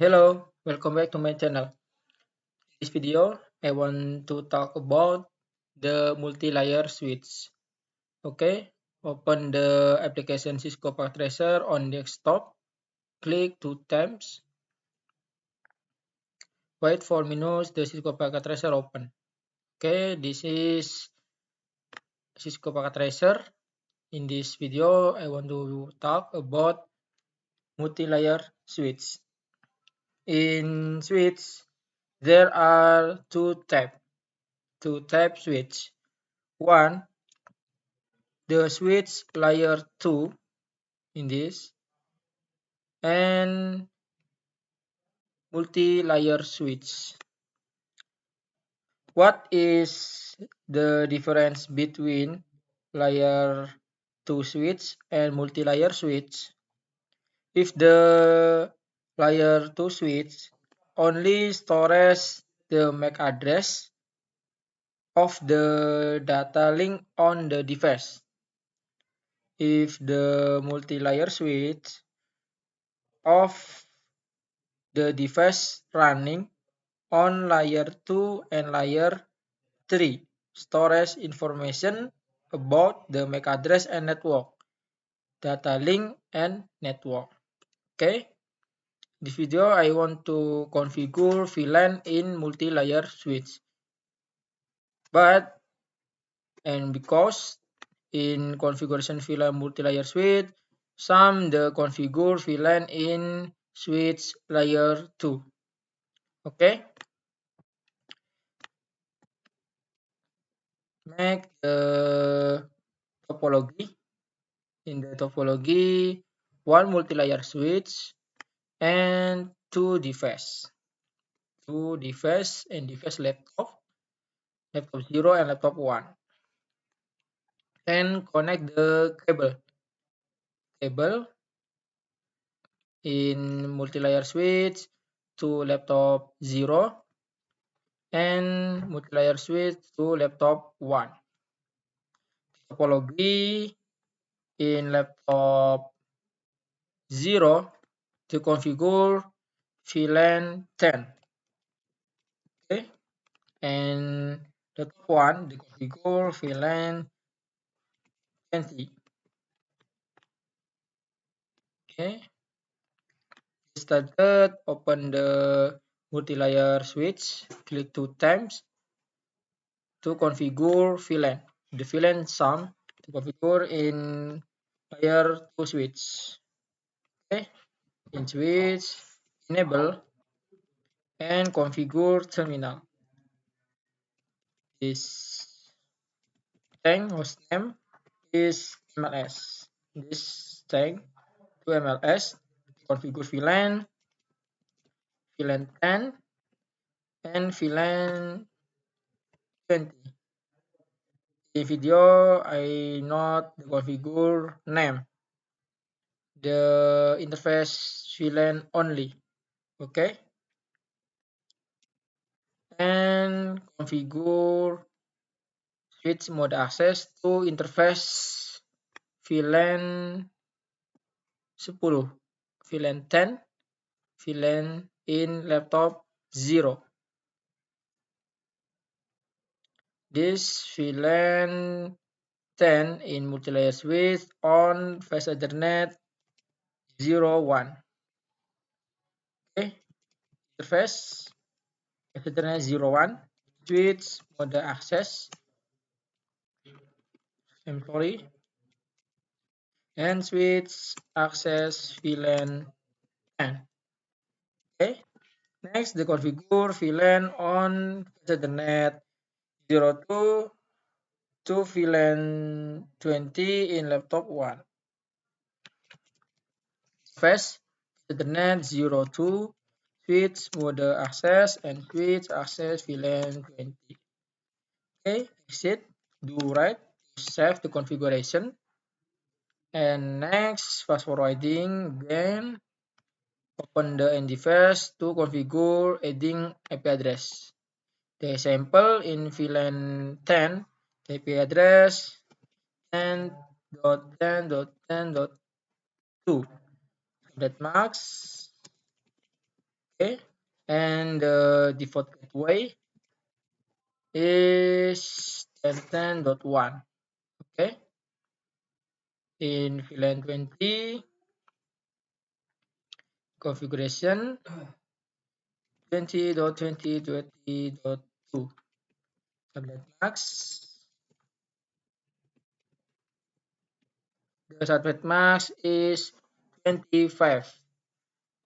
Hello, welcome back to my channel. In this video, I want to talk about the multi-layer switch. Okay, open the application Cisco Packet Tracer on desktop. Click two times. Wait 4 minutes. The Cisco Packet Tracer open. Okay, this is Cisco Packet Tracer. In this video, I want to talk about multi-layer switch. In switch, there are two type switch. One, the switch layer 2 in this, and multi-layer switch. What is the difference between layer 2 switch and multi-layer switch? If the layer 2 switch only stores the MAC address of the data link on the device. If the multi-layer switch of the device running on layer 2 and layer 3 storage information about the MAC address and network, data link and network. Okay, this video I want to configure VLAN in multi-layer switch. Because in configuration VLAN multi-layer switch, the configure VLAN in switch layer 2. Okay, make the topology. In the topology, one multi-layer switch and two device and device laptop 0 and laptop 1, and connect the cable in multi-layer switch to laptop 0 and multi-layer switch to laptop 1. Topology in laptop 0 to configure VLAN 10. Okay, and the top one, the configure VLAN 20. Okay, started, open the multi-layer switch, click two times to configure VLAN. The VLAN sum to configure in layer 2 switch. Okay, in switch, enable and configure terminal. This tank host name is MLS. This tank to MLS, configure VLAN 10 and VLAN 20. In video, I not the configure name, the interface VLAN only. Okay, and configure switch mode access to interface VLAN 10, VLAN 10, VLAN in laptop 0. This VLAN 10 in multi-layer switch on fast Ethernet 01. Okay, interface Ethernet 01, switch mode access, and switch access VLAN 10. Okay, next the configure VLAN on Ethernet 02 to VLAN 20 in laptop 1. Fast Ethernet 02, switch mode access and switch access VLAN 20. Okay, exit, do right to save the configuration. And next, fast forwarding, then open the end device to configure adding IP address. The example in VLAN 10, the IP address 10.10.10.2. That max. Okay, and the default gateway is 10.10.1. Okay, in VLAN 20 configuration 20.20.20.2 subnet max. The subnet max is 25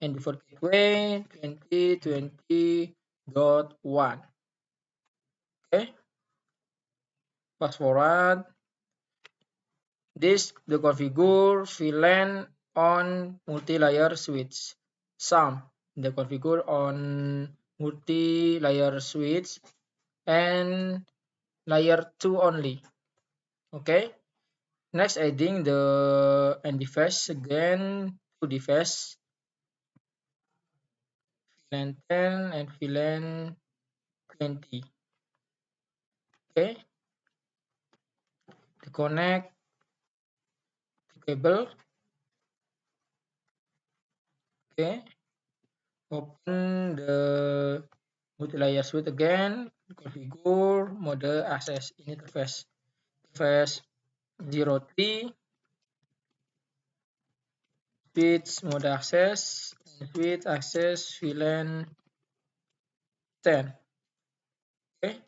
and default gateway 20.20.1. Okay, fast forward. This the configure VLAN on multi-layer switch. Some the configure on multi-layer switch and layer 2 only. Okay. Next, adding the end device again to device VLAN 10 and VLAN 20. Okay. To connect the cable. Okay. Open the multi-layer switch again. Configure mode access in interface. Interface 03. Switch mode access and switch access VLAN 10. Okay.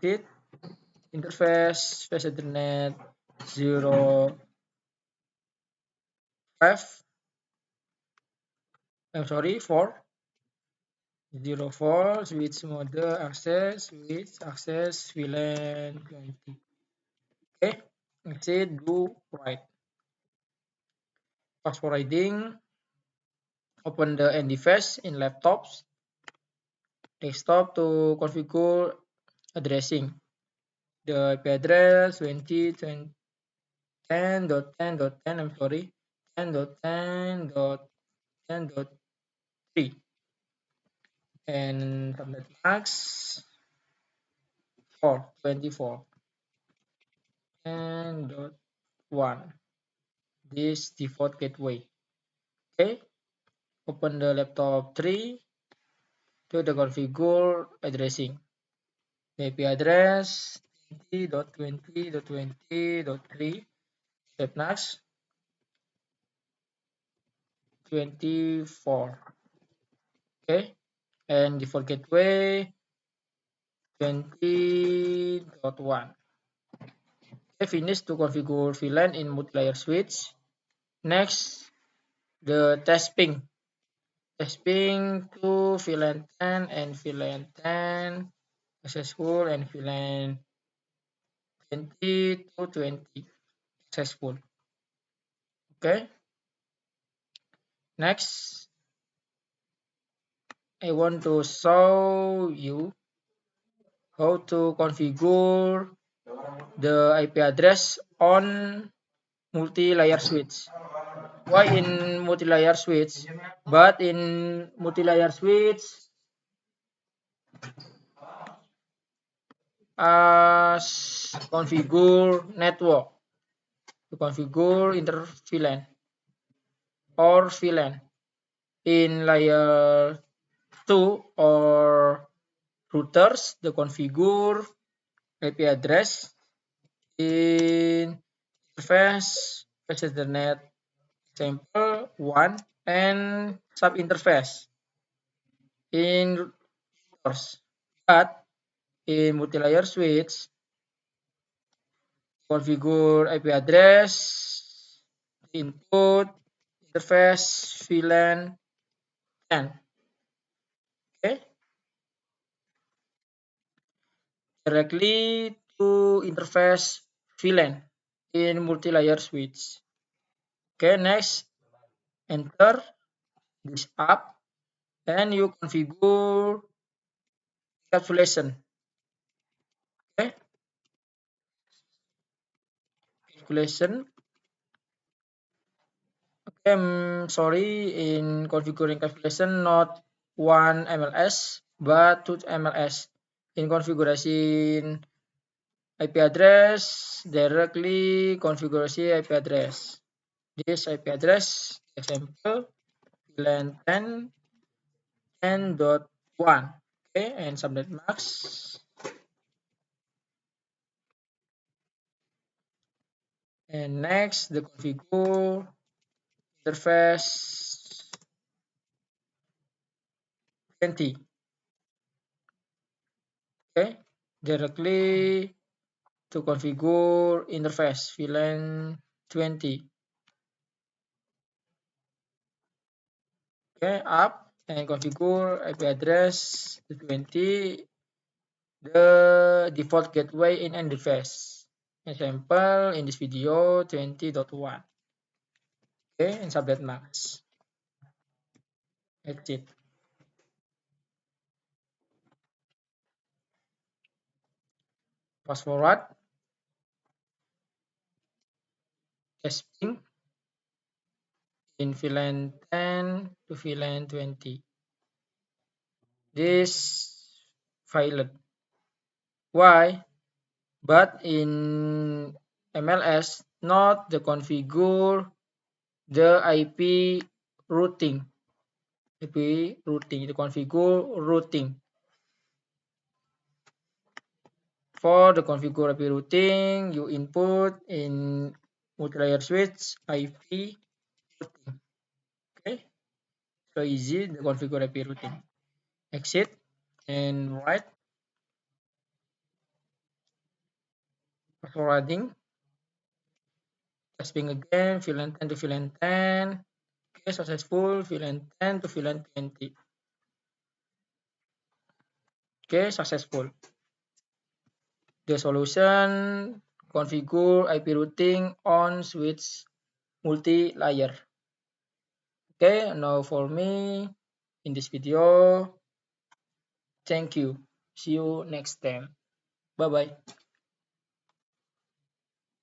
Hit interface face Ethernet 05. I'm sorry, 4. 04 switch mode access switch access VLAN 20. Okay, exit do right. Password hiding. Open the end device in laptops. Desktop to configure addressing. The IP address 20.10.10.10. I'm sorry, 10.10.10.3 and subnet max 424 and .1. This default gateway. Okay, open the laptop 3 to the configure addressing. The IP address 20.20.20.3 step next 24. Okay, and default gateway 20.1. Okay, finish to configure VLAN in multi-layer switch. Next, the test ping. Test ping to VLAN 10 and VLAN 10 successful and VLAN 20 to 20 successful. Okay. Next, I want to show you how to configure the IP address on multi-layer switch. Why in multi-layer switch? But in multi-layer switch, configure network to configure inter-VLAN or VLAN in layer 2 or routers. The configure IP address in interface Ethernet example 1 and sub interface in routers. But in multi-layer switch, configure IP address, input, interface, VLAN, and okay, directly to interface VLAN in multi-layer switch. Okay, next, enter this app and you configure calculation. Okay, calculation. Okay, I'm sorry, in configuring calculation, not 1 MLS, but 2 MLS. In configuration IP address, directly configurasi IP address. This IP address, example, VLAN 10 n.1. Okay, and subnet mask. And next, the configure interface 20. Okay, directly to configure interface VLAN 20. Okay, up and configure IP address 20, the default gateway in interface. Example in this video 20.1. Okay, and subnet mask. That's it. Fast forward, testing in VLAN 10 to VLAN 20. This failed. Why? But in MLS, not the configure the IP routing. IP routing, the configure routing. For the configure IP routing, you input in multi-layer switch IP routing. Okay, so easy the configure IP routing. Exit and write forwarding. Testing again, VLAN 10 to VLAN 10. Okay, successful. VLAN 10 to VLAN 20. Okay, successful. The solution configure IP routing on switch multi-layer. Okay, now for me in this video. Thank you. See you next time. Bye bye.